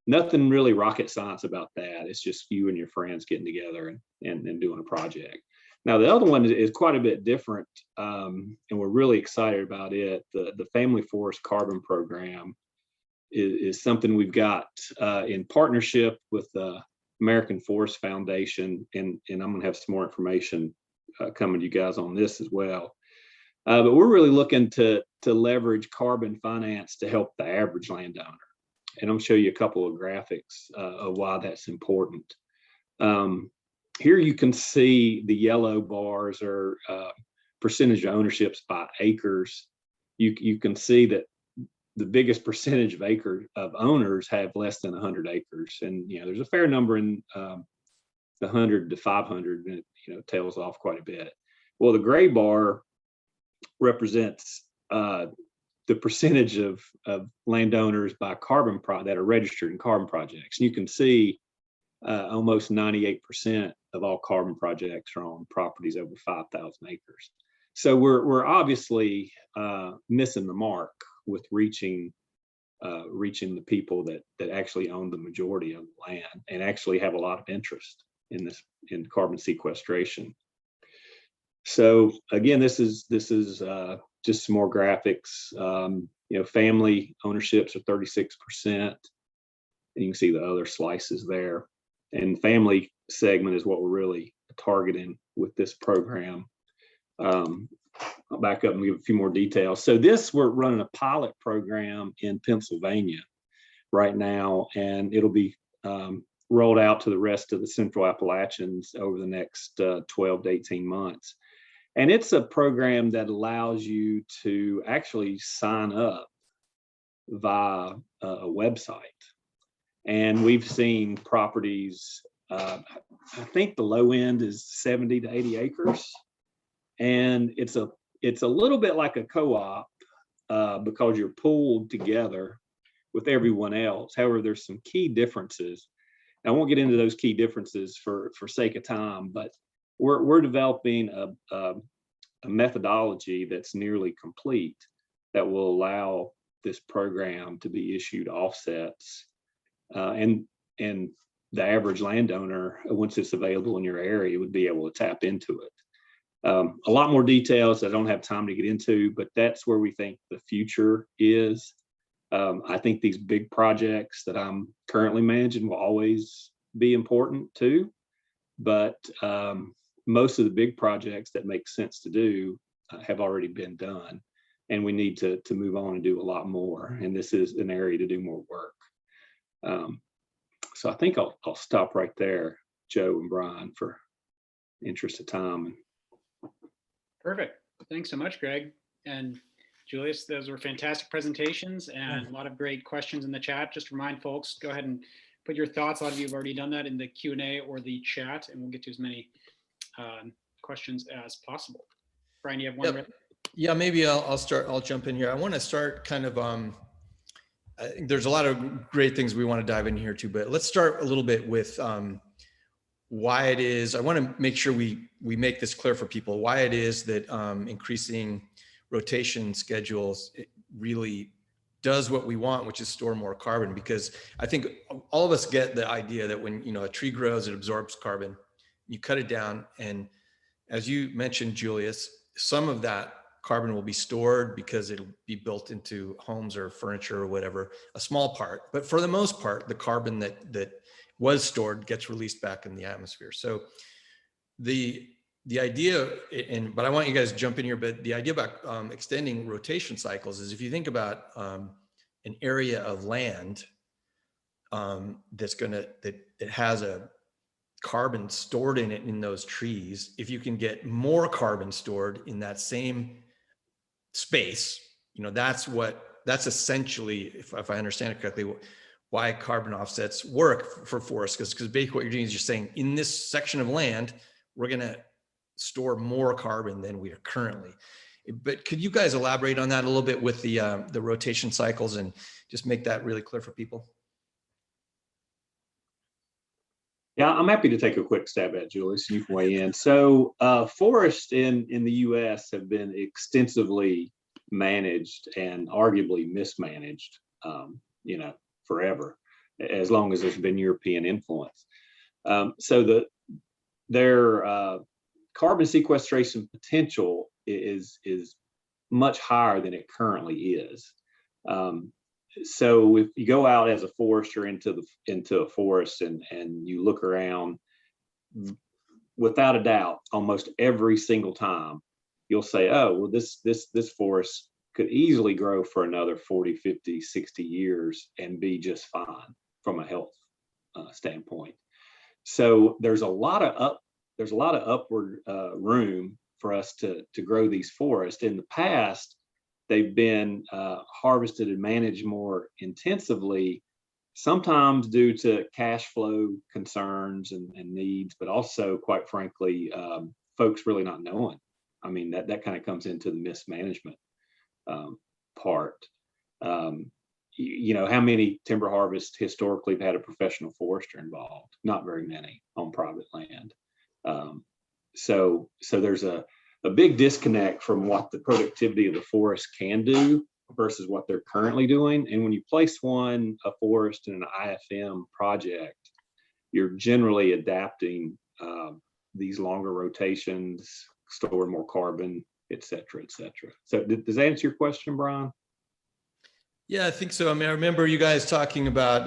Nothing really rocket science about that. It's just you and your friends getting together and doing a project. Now, the other one is quite a bit different, and we're really excited about it. The Family Forest Carbon Program is something we've got in partnership with the American Forest Foundation, and I'm going to have some more information coming to you guys on this as well. But we're really looking to leverage carbon finance to help the average landowner. And I'm going to show you a couple of graphics of why that's important. Here you can see the yellow bars are percentage of ownerships by acres. You can see that the biggest percentage of owners have less than 100 acres. And, there's a fair number in the 100 to 500, and it tails off quite a bit. Well, the gray bar represents the percentage of landowners by carbon that are registered in carbon projects. And you can see almost 98% of all carbon projects are on properties over 5,000 acres. So we're obviously missing the mark with reaching the people that actually own the majority of the land and actually have a lot of interest in carbon sequestration. So again, this is just some more graphics. Family ownerships are 36%. And you can see the other slices there. And family segment is what we're really targeting with this program. I'll back up and give a few more details. So we're running a pilot program in Pennsylvania right now, and it'll be rolled out to the rest of the Central Appalachians over the next 12 to 18 months. And it's a program that allows you to actually sign up via a website. And we've seen properties, I think the low end is 70 to 80 acres. And it's a little bit like a co-op because you're pooled together with everyone else. However, there's some key differences. I won't get into those key differences for sake of time, but we're developing a methodology that's nearly complete that will allow this program to be issued offsets, and the average landowner, once it's available in your area, would be able to tap into it. A lot more details I don't have time to get into, but that's where we think the future is. I think these big projects that I'm currently managing will always be important too, but most of the big projects that make sense to do have already been done, and we need to move on and do a lot more. And this is an area to do more work. So I think I'll stop right there, Joe and Brian, for interest of time. Perfect. Thanks so much, Greg. And Julius, those were fantastic presentations and a lot of great questions in the chat. Just remind folks, go ahead and put your thoughts. A lot of you have already done that in the Q&A or the chat, and we'll get to as many questions as possible. Brian, you have one? Yep. Yeah, maybe I'll start. I'll jump in here. I want to start kind of, I think there's a lot of great things we want to dive in here too, but let's start a little bit with why it is. I want to make sure we make this clear for people, why it is that increasing rotation schedules really does what we want, which is store more carbon. Because I think all of us get the idea that when a tree grows, it absorbs carbon. You cut it down, and as you mentioned, Julius, some of that carbon will be stored because it'll be built into homes or furniture or whatever, a small part. But for the most part, the carbon that was stored gets released back in the atmosphere. So the idea, but I want you guys to jump in here, but the idea about extending rotation cycles is, if you think about an area of land that has a carbon stored in it in those trees, if you can get more carbon stored in that same space, that's essentially, if I understand it correctly, why carbon offsets work for forests. Because basically what you're doing is you're saying, in this section of land, we're going to store more carbon than we are currently. But could you guys elaborate on that a little bit with the rotation cycles and just make that really clear for people? Yeah, I'm happy to take a quick stab at it, Julius. You can weigh in. So, forests in the U.S. have been extensively managed and arguably mismanaged, forever, as long as there's been European influence. So their carbon sequestration potential is much higher than it currently is. So if you go out as a forester into a forest and you look around, without a doubt, almost every single time you'll say, oh, well, this forest could easily grow for another 40, 50, 60 years and be just fine from a health standpoint. So there's a lot of upward room for us to grow these forests. In the past, they've been harvested and managed more intensively, sometimes due to cash flow concerns and needs, but also, quite frankly, folks really not knowing. I mean, that kind of comes into the mismanagement part. How many timber harvests historically have had a professional forester involved? Not very many on private land. So there's a big disconnect from what the productivity of the forest can do versus what they're currently doing. And when you place a forest in an IFM project, you're generally adapting these longer rotations, storing more carbon, et cetera, et cetera. So does that answer your question, Brian? Yeah, I think so. I mean, I remember you guys talking about,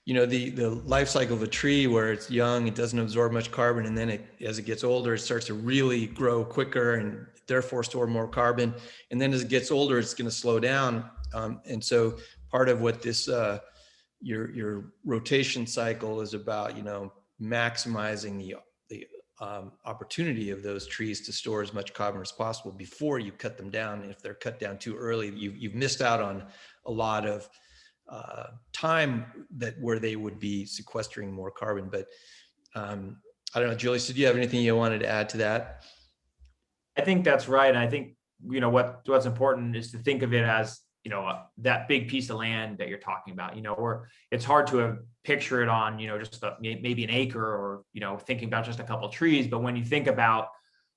the life cycle of a tree where it's young, it doesn't absorb much carbon. And then as it gets older, it starts to really grow quicker and therefore store more carbon. And then as it gets older, it's going to slow down. And so part of what this, your rotation cycle is about, maximizing the opportunity of those trees to store as much carbon as possible before you cut them down. And if they're cut down too early, you've missed out on a lot of time where they would be sequestering more carbon. But I don't know, Julius, did you have anything you wanted to add to that? I think that's right. And I think, what's important is to think of it as, that big piece of land that you're talking about, where it's hard to picture it on, just maybe an acre or, thinking about just a couple of trees. But when you think about,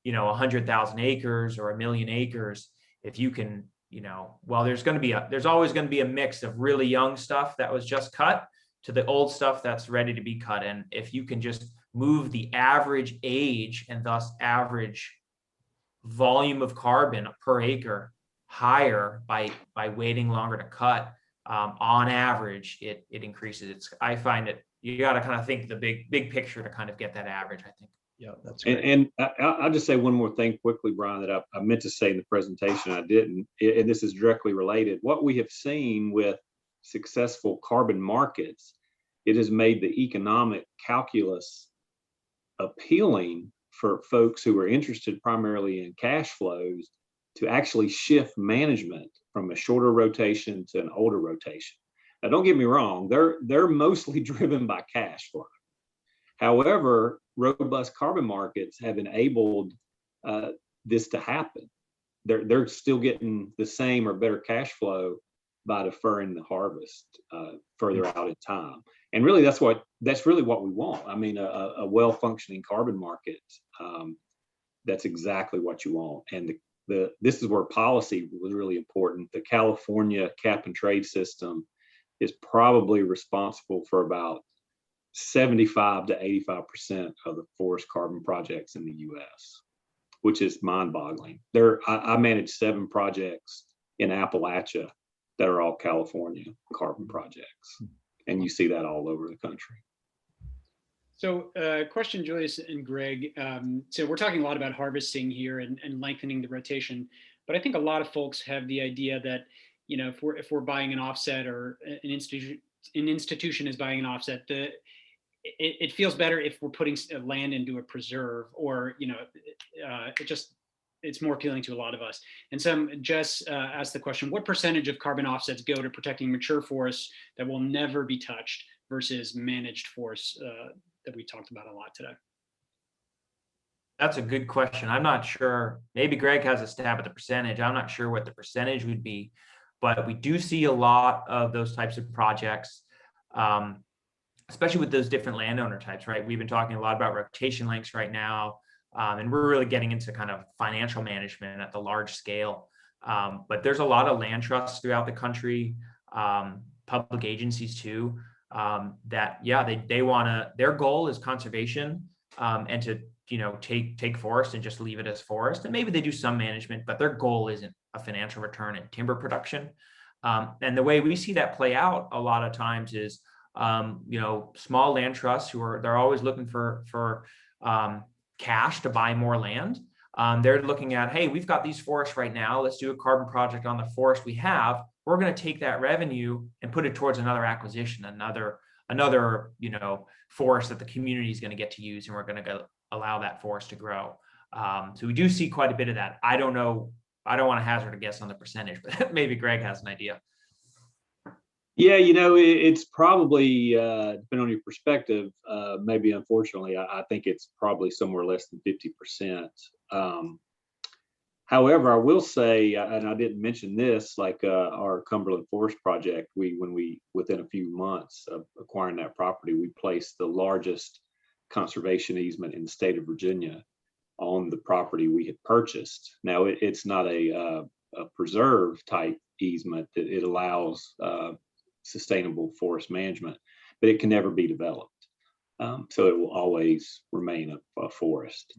100,000 acres or 1,000,000 acres, if you can, there's always going to be a mix of really young stuff that was just cut to the old stuff that's ready to be cut. And if you can just move the average age and thus average volume of carbon per acre higher by waiting longer to cut, on average, it increases. I find it, you got to kind of think the big picture to kind of get that average, I think. Yeah, that's great. And I'll just say one more thing quickly, Brian, that I meant to say in the presentation, I didn't, and this is directly related. What we have seen with successful carbon markets, it has made the economic calculus appealing for folks who are interested primarily in cash flows to actually shift management from a shorter rotation to an older rotation. Now, don't get me wrong, they're mostly driven by cash flow. However, robust carbon markets have enabled this to happen. They're still getting the same or better cash flow by deferring the harvest further out in time. And really, that's really what we want. I mean, a well-functioning carbon market, that's exactly what you want. And this is where policy was really important. The California cap and trade system is probably responsible for about 75 to 85% of the forest carbon projects in the US, which is mind-boggling. I manage 7 projects in Appalachia that are all California carbon projects. And you see that all over the country. So question, Julius and Greg. So we're talking a lot about harvesting here and lengthening the rotation, but I think a lot of folks have the idea that, if we're buying an offset or an institution is buying an offset, it feels better if we're putting land into a preserve, or, it's more appealing to a lot of us. And some just asked the question, what percentage of carbon offsets go to protecting mature forests that will never be touched versus managed forests that we talked about a lot today? That's a good question. I'm not sure. Maybe Greg has a stab at the percentage. I'm not sure what the percentage would be, but we do see a lot of those types of projects. especially with those different landowner types, right? We've been talking a lot about rotation lengths right now, and we're really getting into kind of financial management at the large scale. But there's a lot of land trusts throughout the country, public agencies too, that, yeah, they want to, their goal is conservation, and to, take forest and just leave it as forest. And maybe they do some management, but their goal isn't a financial return in timber production. And the way we see that play out a lot of times is, small land trusts they're always looking for cash to buy more land. They're looking at, hey, we've got these forests right now. Let's do a carbon project on the forest we have. We're going to take that revenue and put it towards another acquisition, another forest that the community is going to get to use, and we're going to allow that forest to grow. So we do see quite a bit of that. I don't know. I don't want to hazard a guess on the percentage, but maybe Greg has an idea. Yeah, it's probably, depending on your perspective, maybe unfortunately, I think it's probably somewhere less than 50%. However, I will say, and I didn't mention this, like our Cumberland Forest project, within a few months of acquiring that property, we placed the largest conservation easement in the state of Virginia on the property we had purchased. Now, it's not a preserve type easement that it allows sustainable forest management, but it can never be developed. So it will always remain a forest.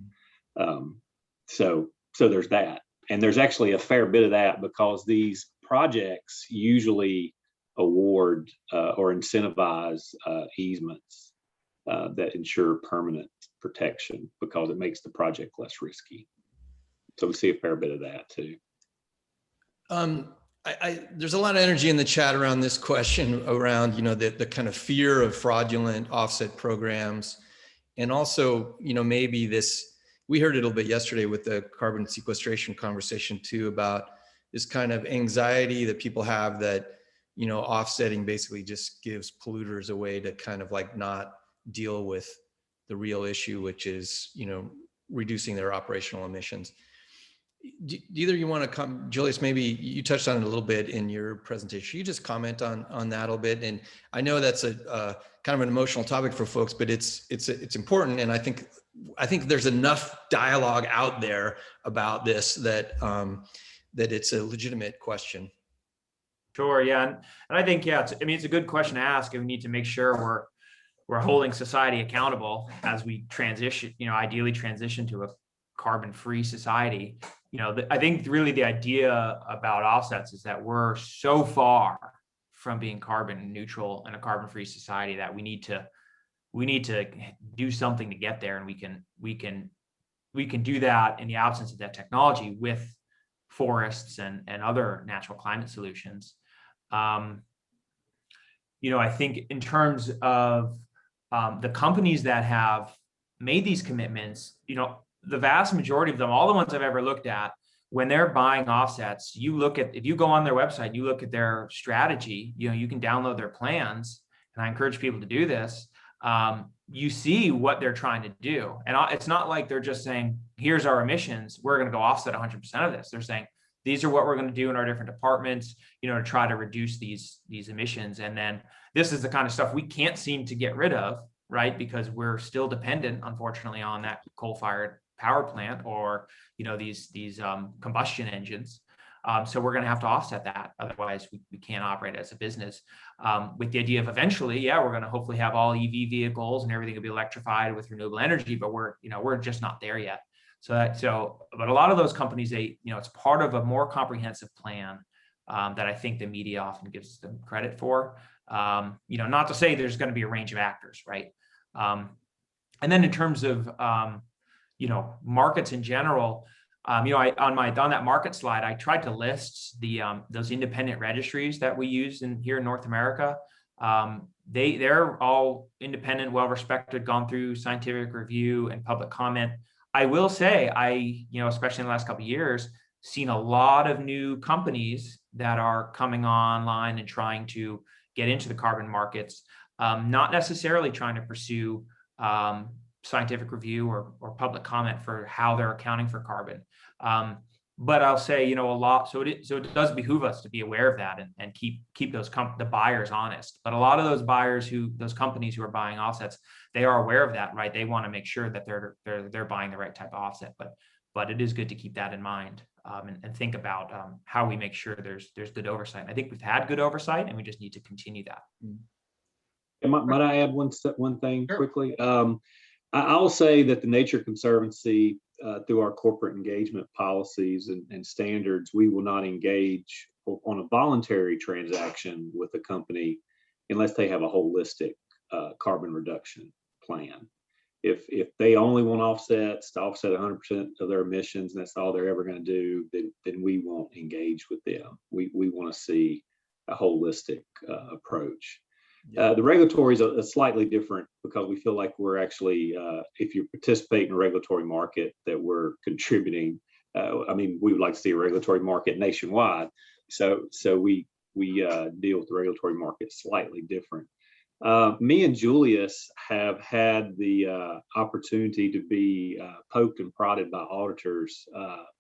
So there's that. And there's actually a fair bit of that, because these projects usually award or incentivize easements that ensure permanent protection, because it makes the project less risky. So we see a fair bit of that too. There's a lot of energy in the chat around this question around, the kind of fear of fraudulent offset programs. And also, maybe we heard it a little bit yesterday with the carbon sequestration conversation too, about this kind of anxiety that people have that, offsetting basically just gives polluters a way to kind of like not deal with the real issue, which is, reducing their operational emissions. Do either of you want to come, Julius? Maybe you touched on it a little bit in your presentation. You just comment on that a little bit. And I know that's a kind of an emotional topic for folks, but it's important. And I think there's enough dialogue out there about this that it's a legitimate question. Sure, yeah, and I think it's a good question to ask, and we need to make sure we're holding society accountable as we transition, ideally transition to a carbon-free society. I think really the idea about offsets is that we're so far from being carbon neutral and a carbon-free society that we need to do something to get there, and we can do that in the absence of that technology with forests and other natural climate solutions. I think in terms of the companies that have made these commitments, the vast majority of them, all the ones I've ever looked at, when they're buying offsets, if you go on their website, you look at their strategy, you can download their plans, and I encourage people to do this. You see what they're trying to do. And it's not like they're just saying, here's our emissions, we're going to go offset 100% of this. They're saying, these are what we're going to do in our different departments, to try to reduce these emissions. And then this is the kind of stuff we can't seem to get rid of, right? Because we're still dependent, unfortunately, on that coal-fired power plant or, these combustion engines. So we're going to have to offset that. Otherwise, we can't operate as a business. With the idea of eventually, we're going to hopefully have all EV vehicles and everything will be electrified with renewable energy, but we're just not there yet. But a lot of those companies, it's part of a more comprehensive plan that I think the media often gives them credit for. Not to say there's going to be a range of actors, right? And then in terms of markets in general, on that market slide, I tried to list those independent registries that we use here in North America. They're all independent, well-respected, gone through scientific review and public comment. I will say, especially in the last couple of years, seen a lot of new companies that are coming online and trying to get into the carbon markets, not necessarily trying to pursue scientific review or public comment for how they're accounting for carbon. But I'll say, a lot. So it does behoove us to be aware of that and keep those the buyers honest. But a lot of those companies who are buying offsets, they are aware of that, right? They want to make sure that they're buying the right type of offset. But it is good to keep that in mind and think about how we make sure there's good oversight. And I think we've had good oversight, and we just need to continue that. Might I add one thing Sure. quickly? I'll say that the Nature Conservancy, through our corporate engagement policies and standards, we will not engage on a voluntary transaction with a company unless they have a holistic carbon reduction plan. If they only want offsets to offset 100% of their emissions, and that's all they're ever going to do, then we won't engage with them. We want to see a holistic approach. The regulatory is a slightly different, because we feel like we're actually, if you participate in a regulatory market, that we're contributing. I mean, we would like to see a regulatory market nationwide. So we deal with the regulatory market slightly different. Me and Julius have had the opportunity to be poked and prodded by auditors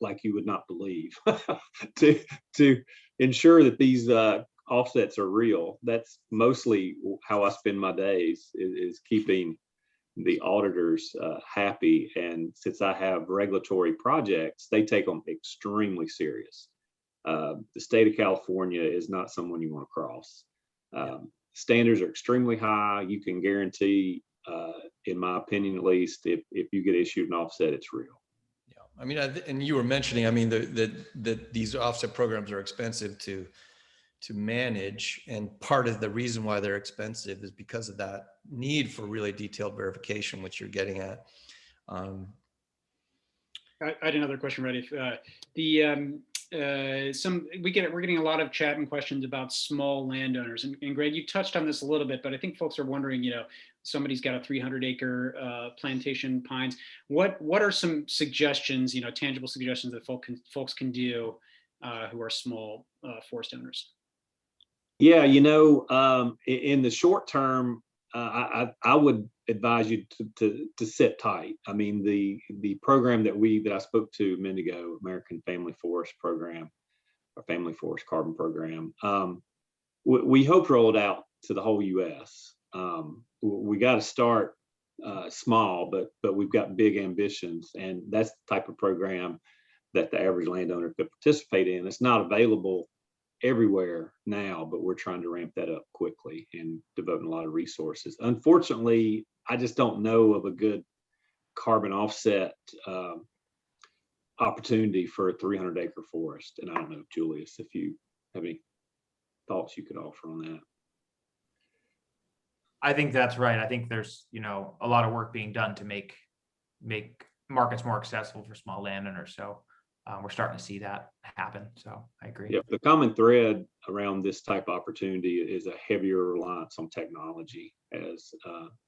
like you would not believe to ensure that these offsets are real. That's mostly how I spend my days, is keeping the auditors happy. And since I have regulatory projects, they take them extremely serious. The state of California is not someone you want to cross. Standards are extremely high. You can guarantee, in my opinion at least, if you get issued an offset, it's real. Yeah, I mean, and you were mentioning, I mean, that these offset programs are expensive to manage, and part of the reason why they're expensive is because of that need for really detailed verification, which you're getting at. I had another question ready. We're getting a lot of chat and questions about small landowners, and Greg, you touched on this a little bit, but I think folks are wondering, somebody's got a 300-acre plantation pines. What are some suggestions, tangible suggestions that folks can do who are small forest owners? Yeah, in the short term, I would advise you to sit tight. I mean, the program that I spoke to a minute ago, American Family Forest Program, or Family Forest Carbon Program, we hope to roll it out to the whole U.S. We got to start small, but we've got big ambitions, and that's the type of program that the average landowner could participate in. It's not available everywhere now, but we're trying to ramp that up quickly and devoting a lot of resources. Unfortunately, I just don't know of a good carbon offset opportunity for a 300-acre forest. And I don't know, Julius, if you have any thoughts you could offer on that. I think that's right. I think there's, a lot of work being done to make markets more accessible for small landowners. So we're starting to see that happen. So I agree. Yeah, the common thread around this type of opportunity is a heavier reliance on technology as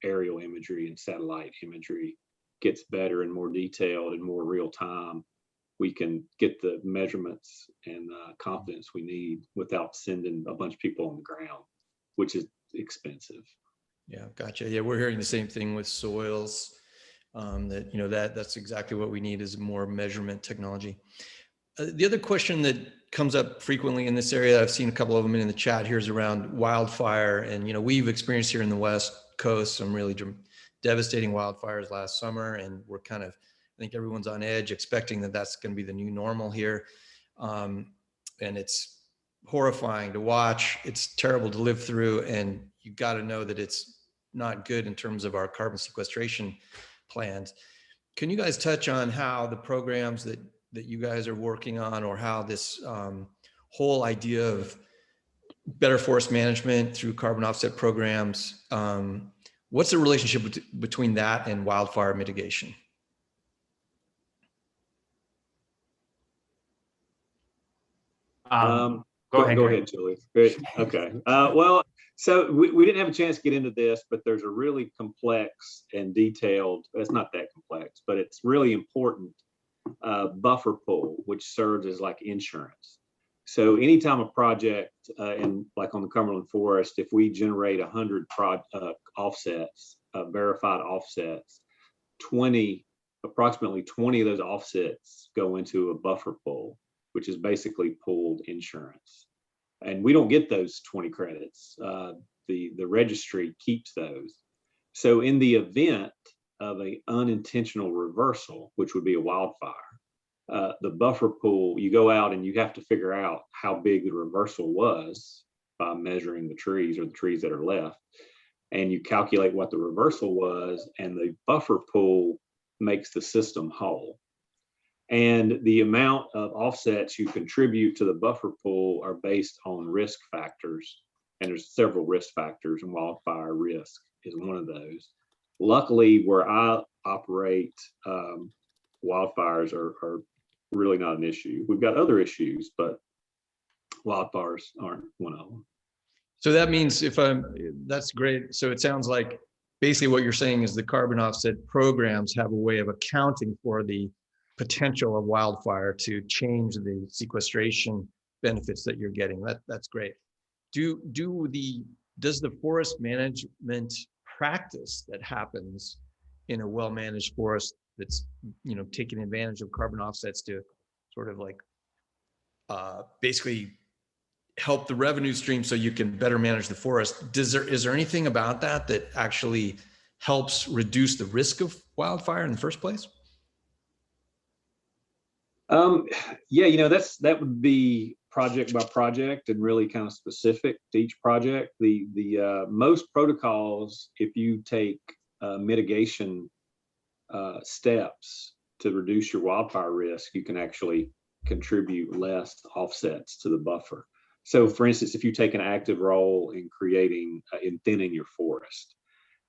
aerial imagery and satellite imagery gets better and more detailed and more real time. We can get the measurements and confidence we need without sending a bunch of people on the ground, which is expensive. Yeah, gotcha. Yeah, we're hearing the same thing with soils. That's exactly what we need, is more measurement technology. The other question that comes up frequently in this area, I've seen a couple of them in the chat here, is around wildfire. And, we've experienced here in the West Coast some really devastating wildfires last summer. And we're I think everyone's on edge, expecting that that's going to be the new normal here. And it's horrifying to watch. It's terrible to live through. And you got to know that it's not good in terms of our carbon sequestration plans. Can you guys touch on how the programs that you guys are working on, or how this whole idea of better forest management through carbon offset programs, what's the relationship between that and wildfire mitigation? Go ahead, Julius. Great. Okay. Well, so we didn't have a chance to get into this, but there's a really complex and detailed, it's not that complex, but it's really important buffer pool, which serves as like insurance. So anytime a project like on the Cumberland Forest, if we generate 100 offsets, verified offsets, 20 approximately 20 of those offsets go into a buffer pool, which is basically pooled insurance. And we don't get those 20 credits. The registry keeps those. So in the event of an unintentional reversal, which would be a wildfire, the buffer pool, you go out and you have to figure out how big the reversal was by measuring the trees or the trees that are left. And you calculate what the reversal was, and the buffer pool makes the system whole. And the amount of offsets you contribute to the buffer pool are based on risk factors. And there's several risk factors, and wildfire risk is one of those. Luckily, where I operate, wildfires are really not an issue. We've got other issues, but wildfires aren't one of them. So that means that's great. So it sounds like basically what you're saying is the carbon offset programs have a way of accounting for the potential of wildfire to change the sequestration benefits that you're getting. That's great. Does the forest management practice that happens in a well-managed forest that's, taking advantage of carbon offsets to sort of like basically help the revenue stream so you can better manage the forest? Is there anything about that actually helps reduce the risk of wildfire in the first place? Yeah, that would be project by project and really kind of specific to each project. The most protocols, if you take mitigation steps to reduce your wildfire risk, you can actually contribute less offsets to the buffer. So for instance, if you take an active role in in thinning your forest,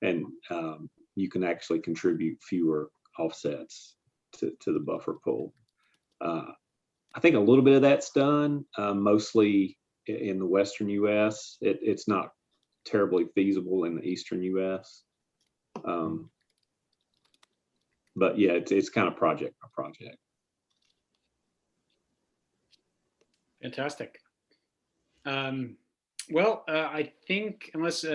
and you can actually contribute fewer offsets to the buffer pool. I think a little bit of that's done, mostly in the Western US. It's not terribly feasible in the Eastern US. But yeah, it's kind of project by project. Fantastic. Well, I think unless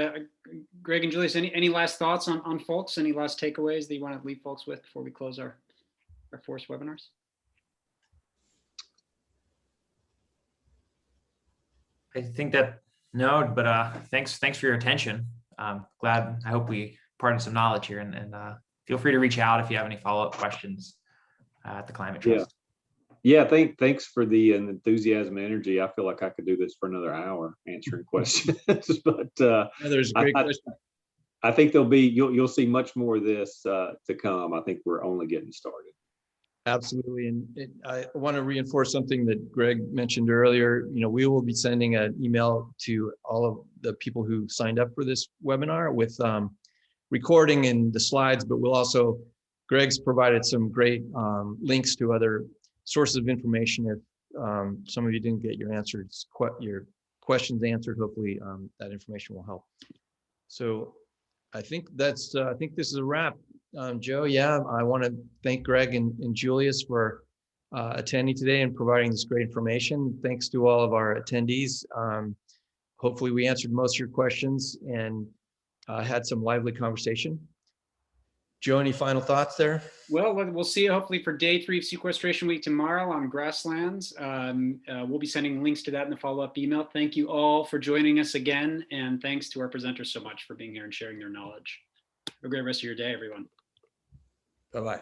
Greg and Julius, any last thoughts on folks? Any last takeaways that you want to leave folks with before we close our forest webinars? I think that no, but thanks for your attention. I hope we imparted some knowledge here, and feel free to reach out if you have any follow-up questions at the Climate Trust. Yeah, thanks for the enthusiasm and energy. I feel like I could do this for another hour answering questions, but there's a great question. I think you'll see much more of this to come. I think we're only getting started. Absolutely. And I want to reinforce something that Greg mentioned earlier. We will be sending an email to all of the people who signed up for this webinar with recording and the slides, but Greg's provided some great links to other sources of information. If some of you didn't get your questions answered, hopefully that information will help. So I think this is a wrap. Joe, yeah, I want to thank Greg and Julius for attending today and providing this great information. Thanks to all of our attendees. Hopefully we answered most of your questions and had some lively conversation. Joe, any final thoughts there? Well, we'll see you hopefully for day 3 of Sequestration Week tomorrow on grasslands. We'll be sending links to that in the follow-up email. Thank you all for joining us again, and thanks to our presenters so much for being here and sharing their knowledge. Have a great rest of your day, everyone. Bye-bye.